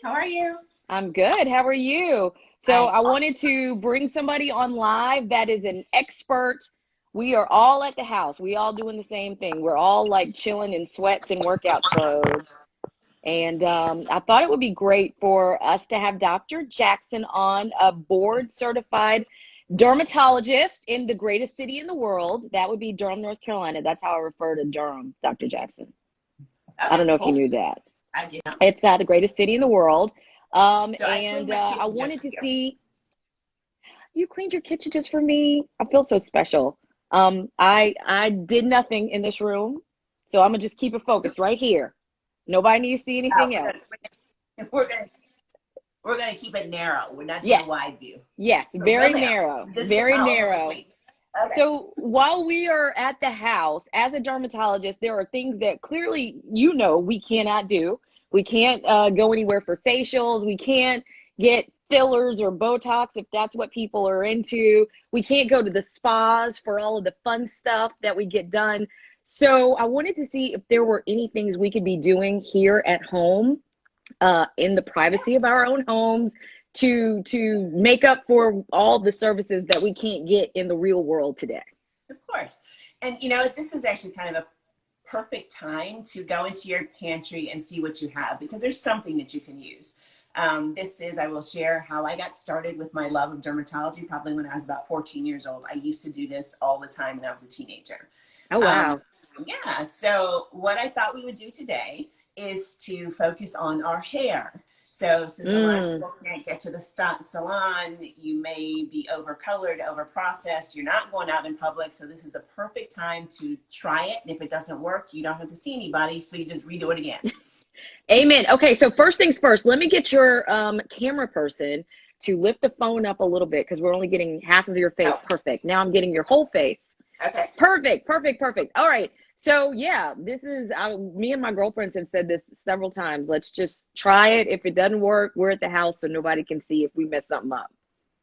How are you? I'm good. How are you? So I'm I wanted to bring somebody on live that is an expert. We are all at the house. We all doing the same thing. We're all like chilling in sweats and workout clothes. And I thought it would be great for us to have Dr. Jackson on, a board certified dermatologist in the greatest city in the world. That would be Durham, North Carolina. That's how I refer to Durham, Dr. Jackson. I okay. don't know if you Hopefully, knew that. I did not. It's the greatest city in the world. So I cleaned my I kitchen just wanted for to you. see, you cleaned your kitchen just for me. I feel so special. I did nothing in this room, so I'm gonna just keep it focused right here. Nobody needs to see Oh, anything we're else. gonna we're gonna we're gonna keep it narrow. We're not doing Yes, a wide view. yes, Real very narrow. narrow, This is the very power of a narrow. queen. Okay. So while we are at the house, as a dermatologist, there are things that clearly, we cannot do. We can't go anywhere for facials. We can't get fillers or Botox if that's what people are into. We can't go to the spas for all of the fun stuff that we get done. So I wanted to see if there were any things we could be doing here at home, in the privacy of our own homes, to make up for all the services that we can't get in the real world today. Of course. And this is actually kind of a perfect time to go into your pantry and see what you have because there's something that you can use. I will share how I got started with my love of dermatology probably when I was about 14 years old. I used to do this all the time when I was a teenager. Oh, Um, wow. yeah, so what I thought we would do today is to focus on our hair. So since a lot of Mm. people can't get to the salon, you may be overcolored, overprocessed, you're not going out in public. So this is the perfect time to try it. And if it doesn't work, you don't have to see anybody. So you just redo it again. Amen. Okay, so first things first, let me get your camera person to lift the phone up a little bit because we're only getting half of your face. Oh, Perfect. Now I'm getting your whole face. okay. Perfect, perfect, perfect. All right. So yeah, this is me and my girlfriends have said this several times. Let's just try it. If it doesn't work, we're at the house so nobody can see if we mess something up.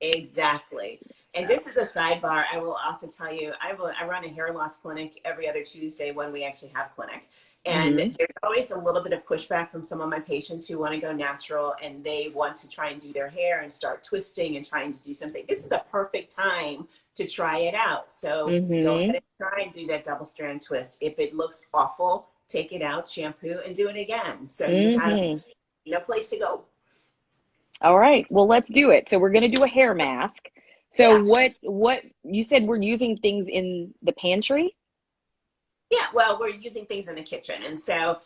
Exactly. And So, just as a sidebar, I will also tell you, I run a hair loss clinic every other Tuesday when we actually have clinic. And hmm there's always a little bit of pushback from some of my patients who want to go natural and they want to try and do their hair and start twisting and trying to do something. This is the perfect time to try it out. So go ahead hmm and try and do that double strand twist. If it looks awful, take it out, shampoo, and do it again. So you have hmm no place to go. All right. Well, let's do it. So we're going to do a hair mask. So Yeah. what you said, we're using things in the pantry? Yeah, well, we're using things in the kitchen. And so,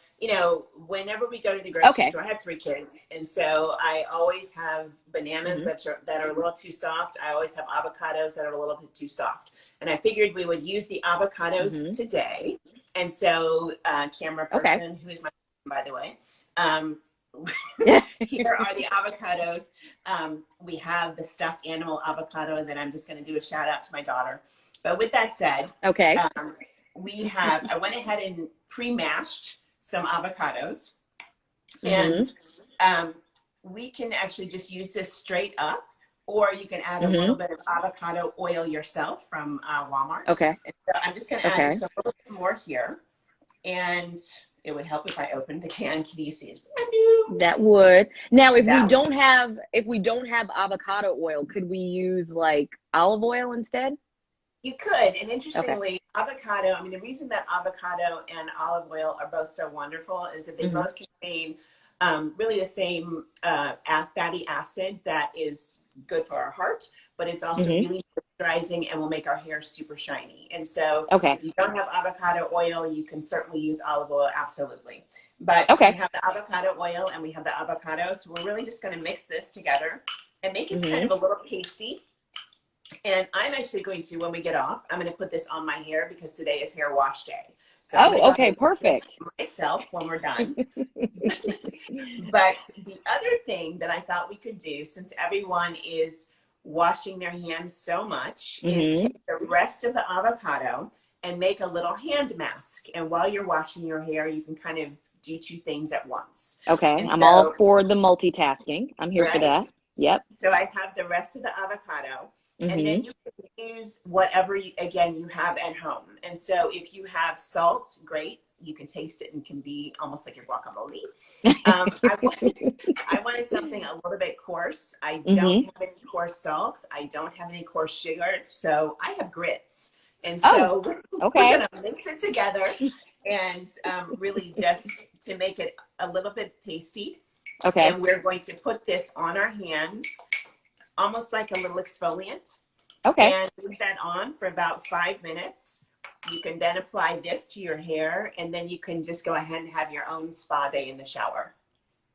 whenever we go to the grocery Okay. store, I have three kids. And so I always have bananas hmm that are a little too soft. I always have avocados that are a little bit too soft. And I figured we would use the avocados hmm today. And so, camera Okay. person, who is my, by the way, um, here are the avocados. We have the stuffed animal avocado that I'm just going to do a shout out to my daughter. But with that said, Okay. um, I went ahead and pre-mashed some avocados and hmm um, we can actually just use this straight up or you can add a little hmm bit of avocado oil yourself from Walmart. Okay. And so I'm just going to add Okay. just a little bit more here and it would help if I opened the can. Can you see it's brand new? That would. Now, That would if we don't have avocado oil, could we use like olive oil instead? You could. And Okay. interestingly, avocado, I mean, the reason that avocado and olive oil are both so wonderful is that they hmm both contain really the same fatty acid that is good for our heart, but it's also hmm really moisturizing and will make our hair super shiny. And so Okay. if you don't have avocado oil, you can certainly use olive oil, absolutely. But we Okay. have the avocado oil and we have the avocado. So we're really just going to mix this together and make it kind hmm of a little pasty. And I'm actually going to, when we get off, I'm going to put this on my hair because today is hair wash day. So I'm going to Oh, go ahead okay. and put this Perfect. on myself when we're done. But the other thing that I thought we could do, since everyone is washing their hands so much, is hmm take the rest of the avocado and make a little hand mask. And while you're washing your hair, you can kind of do two things at once. Okay. And I'm all so, for the multitasking. I'm here for right? that. Yep. So I have the rest of the avocado, and hmm then you can use whatever again you have at home. And so if you have salt, great. you can taste it and can be almost like your guacamole. I wanted something a little bit coarse. I don't Hmm. have any coarse salts. I don't have any coarse sugar. So I have grits. And Oh, so we're okay. going to mix it together and really just to make it a little bit pasty. Okay. And we're going to put this on our hands, almost like a little exfoliant, Okay. and leave that on for about 5 minutes. You can then apply this to your hair, and then you can just go ahead and have your own spa day in the shower.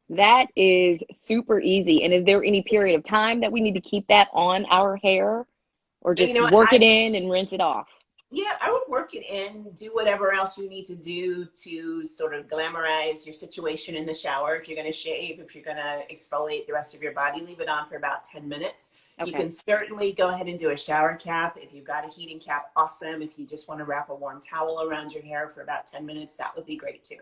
That is super easy. And is there any period of time that we need to keep that on our hair, or And you just know what? work it in and rinse it off? Yeah, I would work it in, do whatever else you need to do to sort of glamorize your situation in the shower. If you're going to shave, if you're going to exfoliate the rest of your body, leave it on for about 10 minutes. You Okay. can certainly go ahead and do a shower cap. If you've got a heating cap, awesome. If you just want to wrap a warm towel around your hair for about 10 minutes, that would be great too.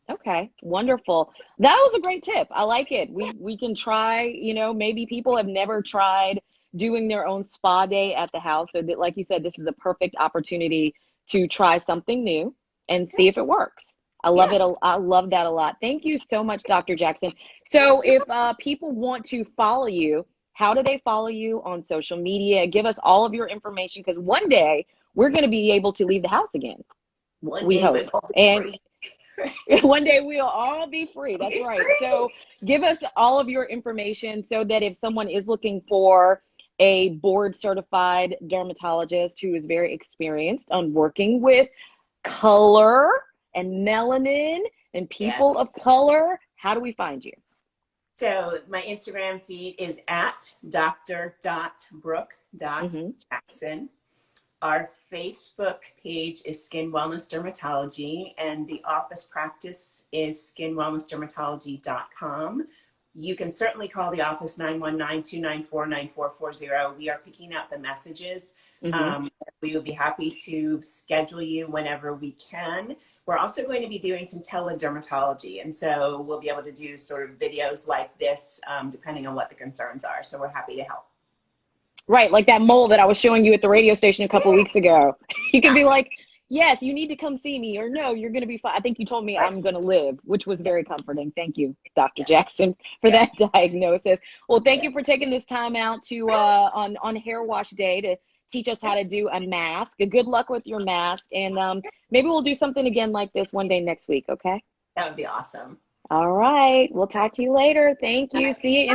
Okay, wonderful. That was a great tip. I like it. We can try, maybe people have never tried doing their own spa day at the house. So that, like you said, this is a perfect opportunity to try something new and see if it works. I love it. Yes. I love that a lot. Thank you so much, Dr. Jackson. So if people want to follow you, how do they follow you on social media? Give us all of your information, because one day we're going to be able to leave the house again. One We day we're hope. going to be And free. one day we'll all be free. That's Be right. free. So give us all of your information so that if someone is looking for a board certified dermatologist who is very experienced on working with color and melanin and Yes. people of color, how do we find you? So my Instagram feed is at Hmm. dr.brooke.jackson. Our Facebook page is Skin Wellness Dermatology, and the office practice is skinwellnessdermatology.com. You can certainly call the office 919-294-9440. We are picking up the messages. Hmm. Um, we will be happy to schedule you whenever we can. We're also going to be doing some teledermatology, and so we'll be able to do sort of videos like this, depending on what the concerns are. So we're happy to help. Right, like that mole that I was showing you at the radio station a couple of weeks ago. You can be like, yes, you need to come see me, or no, you're going to be fine. I think you told me Right. I'm going to live, which was Yeah. very comforting. Thank you, Dr. Yes. Jackson, for Yes. that diagnosis. Well, thank Yeah. you for taking this time out to on hair wash day to teach us how to do a mask. Good luck with your mask, and maybe we'll do something again like this one day next week, okay? That would be awesome. All right, we'll talk to you later. Thank you. See you.